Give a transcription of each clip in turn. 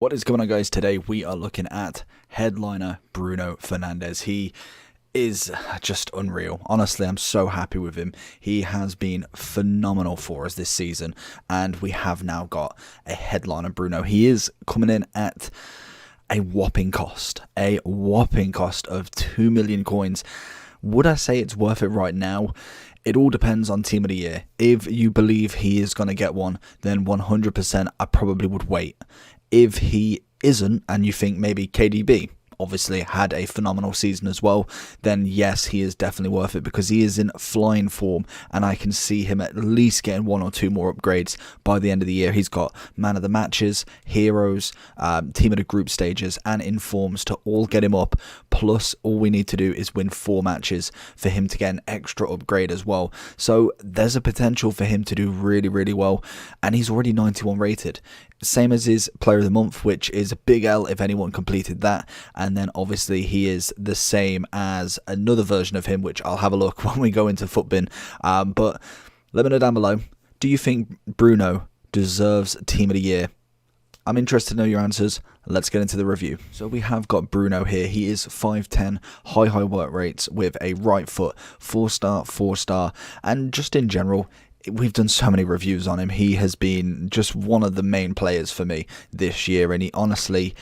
What is going on, guys? Today we are looking at headliner Bruno Fernandes. He is just unreal. Honestly, I'm so happy with him. He has been phenomenal for us this season, and we have now got a headliner Bruno. He is coming in at a whopping cost of 2 million coins. Would I say it's worth it right now? It all depends on team of the year. If you believe he is going to get one, then 100% I probably would wait. If he isn't, and you think maybe KDB obviously had a phenomenal season as well, then yes, he is definitely worth it because he is in flying form, and I can see him at least getting one or two more upgrades by the end of the year. He's got man of the matches, heroes, team of the group stages, and informs to all get him up. Plus, all we need to do is win 4 matches for him to get an extra upgrade as well. So there's a potential for him to do really, really well, and he's already 91 rated. Same as his player of the month, which is a big L if anyone completed that. And then obviously he is the same as another version of him, which I'll have a look when we go into Footbin. But let me know down below, do you think Bruno deserves Team of the Year? I'm interested to know your answers. Let's get into the review. So we have got Bruno here. He is 5'10", high work rates with a right foot, 4-star, 4-star, and just in general, we've done so many reviews on him. He has been just one of the main players for me this year, and he honestly,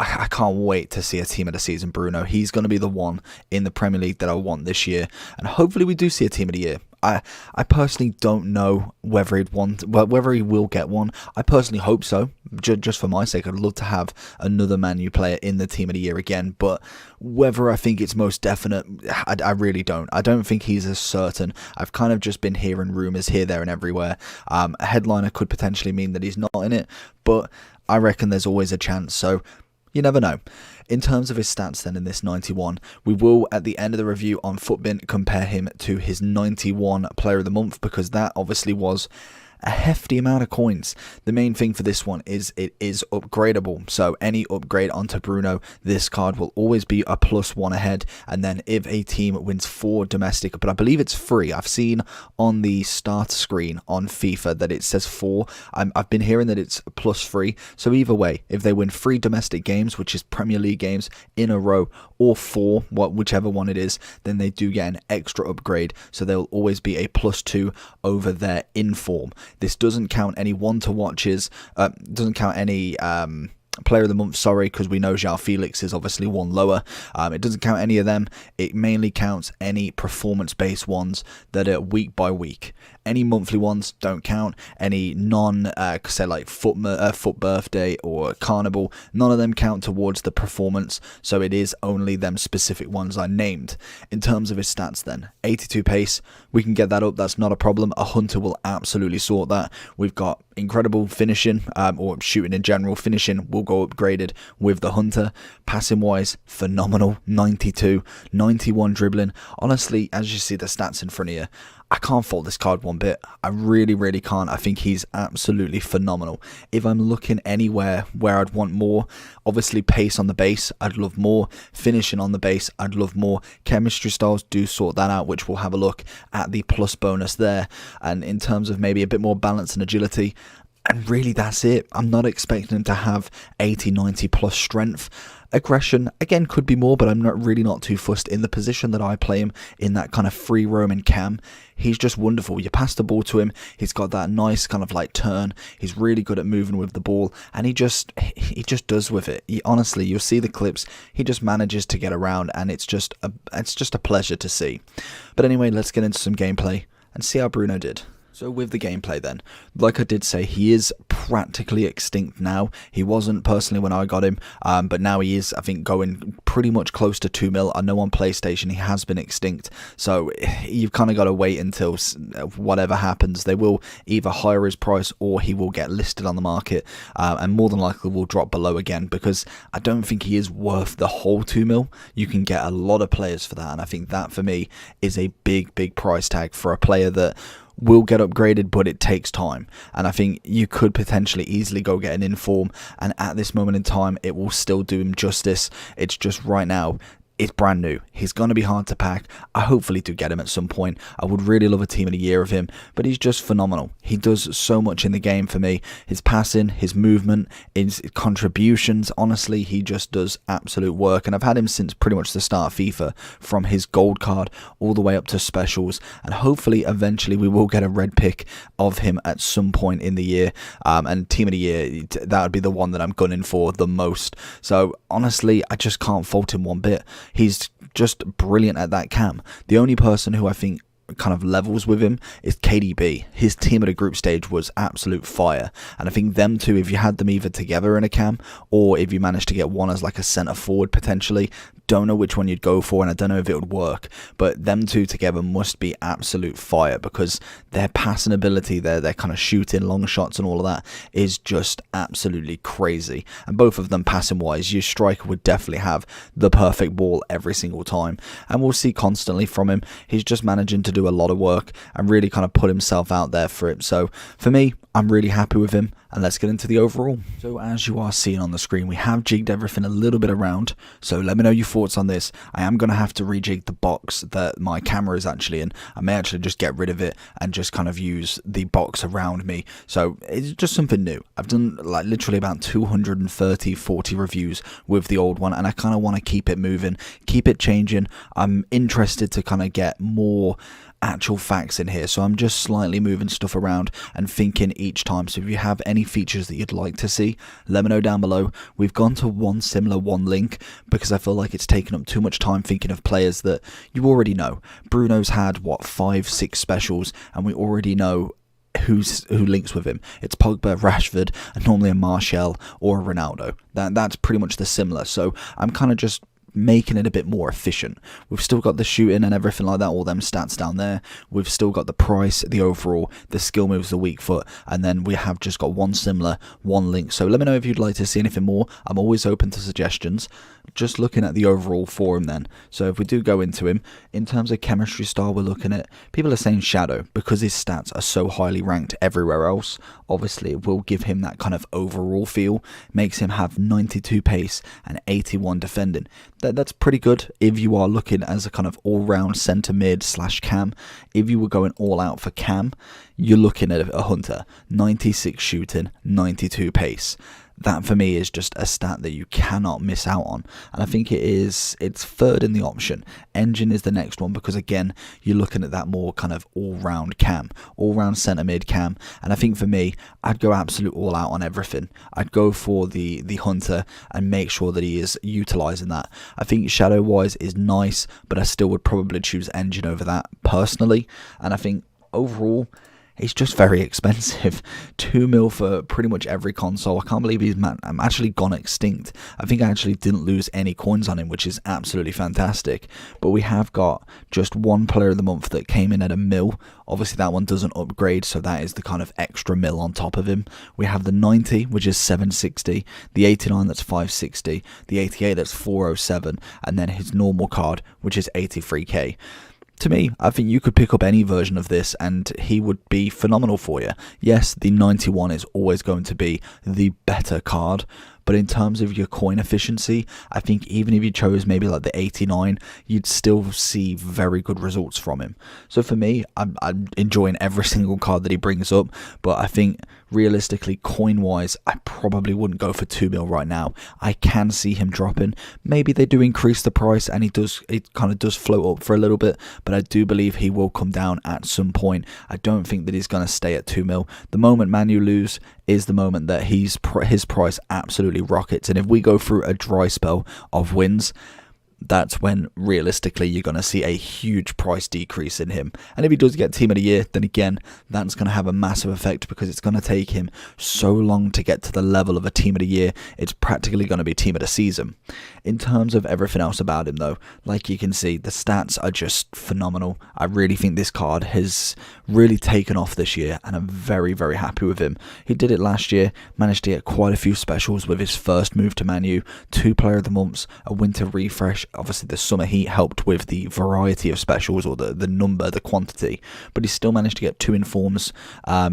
I can't wait to see a team of the season Bruno. He's going to be the one in the Premier League that I want this year, and hopefully we do see a team of the year. I personally don't know whether whether he will get one. I personally hope so. Just for my sake, I'd love to have another Man U player in the team of the year again. But whether I think it's most definite, I really don't. I don't think he's as certain. I've kind of just been hearing rumours here, there, and everywhere. A headliner could potentially mean that he's not in it, but I reckon there's always a chance. So you never know. In terms of his stats then in this 91, we will at the end of the review on Footbin compare him to his 91 player of the month, because that obviously was a hefty amount of coins. The main thing for this one is it is upgradable, so any upgrade onto Bruno, this card will always be a +1 ahead. And then if a team wins 4 domestic, but I believe it's free, I've seen on the start screen on FIFA that it says 4. I've been hearing that it's +3, so either way, if they win 3 domestic games, which is Premier League games in a row, or 4, whichever one it is, then they do get an extra upgrade, so they'll always be a +2 over their inform. This doesn't count any one-to-watches, doesn't count any player of the month, sorry, because we know João Felix is obviously one lower. It doesn't count any of them. It mainly counts any performance-based ones that are week by week. Any monthly ones don't count. Any say like foot birthday or carnival, none of them count towards the performance. So it is only them specific ones I named. In terms of his stats then, 82 pace, we can get that up. That's not a problem. A hunter will absolutely sort that. We've got incredible finishing, or shooting in general. Finishing will go upgraded with the hunter. Passing wise, phenomenal. 92, 91 dribbling. Honestly, as you see the stats in front of you, I can't fault this card one bit. I really can't. I think he's absolutely phenomenal. If I'm looking anywhere where I'd want more, obviously pace on the base, I'd love more. Finishing on the base, I'd love more. Chemistry styles do sort that out, which we'll have a look at the plus bonus there. And in terms of maybe a bit more balance and agility, and really that's it. I'm not expecting him to have 80, 90 plus strength. Aggression, again, could be more, but I'm not too fussed. In the position that I play him, in that kind of free roaming cam, he's just wonderful. You pass the ball to him, he's got that nice kind of like turn. He's really good at moving with the ball, and he just does with it. Honestly, you'll see the clips. He just manages to get around, and it's just a pleasure to see. But anyway, let's get into some gameplay and see how Bruno did. So with the gameplay then, like I did say, he is practically extinct now. He wasn't personally when I got him, but now he is, I think, going pretty much close to 2 mil. I know on PlayStation he has been extinct, so you've kind of got to wait until whatever happens. They will either hire his price or he will get listed on the market, and more than likely will drop below again, because I don't think he is worth the whole 2 mil. You can get a lot of players for that, and I think that for me is a big price tag for a player that will get upgraded, but it takes time. And I think you could potentially easily go get an inform, and at this moment in time, it will still do him justice. It's just right now, is brand new. He's going to be hard to pack. I hopefully do get him at some point. I would really love a team of the year of him, but he's just phenomenal. He does so much in the game for me. His passing, his movement, his contributions, honestly, he just does absolute work. And I've had him since pretty much the start of FIFA, from his gold card all the way up to specials. And hopefully, eventually, we will get a red pick of him at some point in the year. And team of the year, that would be the one that I'm gunning for the most. So honestly, I just can't fault him one bit. He's just brilliant at that cam. The only person who I think kind of levels with him is KDB. His team at a group stage was absolute fire, and I think them two, if you had them either together in a cam, or if you managed to get one as like a centre forward potentially, don't know which one you'd go for, and I don't know if it would work, but them two together must be absolute fire, because their passing ability, their kind of shooting, long shots and all of that is just absolutely crazy. And both of them passing wise, your striker would definitely have the perfect ball every single time, and we'll see constantly from him. He's just managing to do a lot of work and really kind of put himself out there for it. So for me, I'm really happy with him, and let's get into the overall. So as you are seeing on the screen, we have jigged everything a little bit around, so let me know your thoughts on this. I am going to have to rejig the box that my camera is actually in. I may actually just get rid of it and just kind of use the box around me, so it's just something new. I've done like literally about 40 reviews with the old one, and I kind of want to keep it moving, keep it changing. I'm interested to kind of get more actual facts in here, so I'm just slightly moving stuff around and thinking each time. So if you have any features that you'd like to see, let me know down below. We've gone to one similar, one link, because I feel like it's taken up too much time thinking of players that you already know. Bruno's had what, 5-6 specials, and we already know who links with him. It's Pogba, Rashford, and normally a Martial or a Ronaldo. That's pretty much the similar. So I'm kind of just making it a bit more efficient. We've still got the shooting and everything like that, all them stats down there. We've still got the price, the overall, the skill moves, the weak foot, and then we have just got one similar, one link. So let me know if you'd like to see anything more. I'm always open to suggestions. Just looking at the overall for him then. So if we do go into him, in terms of chemistry style, we're looking at, people are saying Shadow, because his stats are so highly ranked everywhere else. Obviously, it will give him that kind of overall feel. Makes him have 92 pace and 81 defending. That's pretty good if you are looking as a kind of all-round centre mid / cam. If you were going all out for cam, you're looking at a Hunter. 96 shooting, 92 pace. That for me is just a stat that you cannot miss out on, and I think it's third in the option. Engine is the next one, because again, you're looking at that more kind of all-round cam, all-round centre mid cam, and I think for me, I'd go absolute all out on everything. I'd go for the Hunter and make sure that he is utilising that. I think shadow wise is nice, but I still would probably choose engine over that personally, and I think overall, it's just very expensive. 2 mil for pretty much every console. I can't believe he's actually gone extinct. I think I actually didn't lose any coins on him, which is absolutely fantastic. But we have got just one player of the month that came in at 1 mil. Obviously that one doesn't upgrade, so that is the kind of extra mil on top of him. We have the 90, which is 760, the 89 that's 560, the 88 that's 407, and then his normal card, which is 83k. To me, I think you could pick up any version of this and he would be phenomenal for you. Yes, the 91 is always going to be the better card, but in terms of your coin efficiency, I think even if you chose maybe like the 89, you'd still see very good results from him. So for me, I'm enjoying every single card that he brings up, but I think realistically, coin-wise, I probably wouldn't go for 2 mil right now. I can see him dropping. Maybe they do increase the price and it kind of does float up for a little bit, but I do believe he will come down at some point. I don't think that he's going to stay at 2 mil. The moment Man U lose is the moment that his price absolutely rockets, and if we go through a dry spell of wins, that's when realistically you're going to see a huge price decrease in him. And if he does get team of the year, then again, that's going to have a massive effect, because it's going to take him so long to get to the level of a team of the year. It's practically going to be team of the season. In terms of everything else about him though, like you can see, the stats are just phenomenal. I really think this card has really taken off this year, and I'm very, very happy with him. He did it last year, managed to get quite a few specials with his first move to Man U, 2 player of the months, a winter refresh, Obviously the summer heat helped with the variety of specials, or the number, the quantity, but he still managed to get 2 informs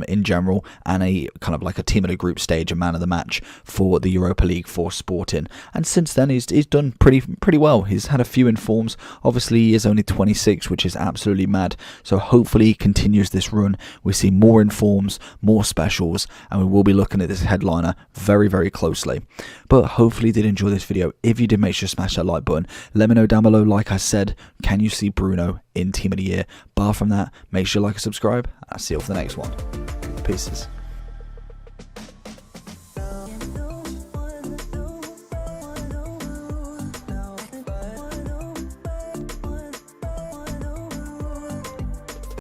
in general, and a kind of like a team of the group stage, a man of the match for the Europa League for Sporting. And since then he's done pretty well. He's had a few informs. Obviously he is only 26, which is absolutely mad, so hopefully he continues this run. We see more informs, more specials, and we will be looking at this headliner very, very closely. But hopefully you did enjoy this video. If you did, make sure to smash that like button. Let me know down below, like I said, can you see Bruno in Team of the Year? Bar from that, make sure you like and subscribe. I'll see you all for the next one. Peace.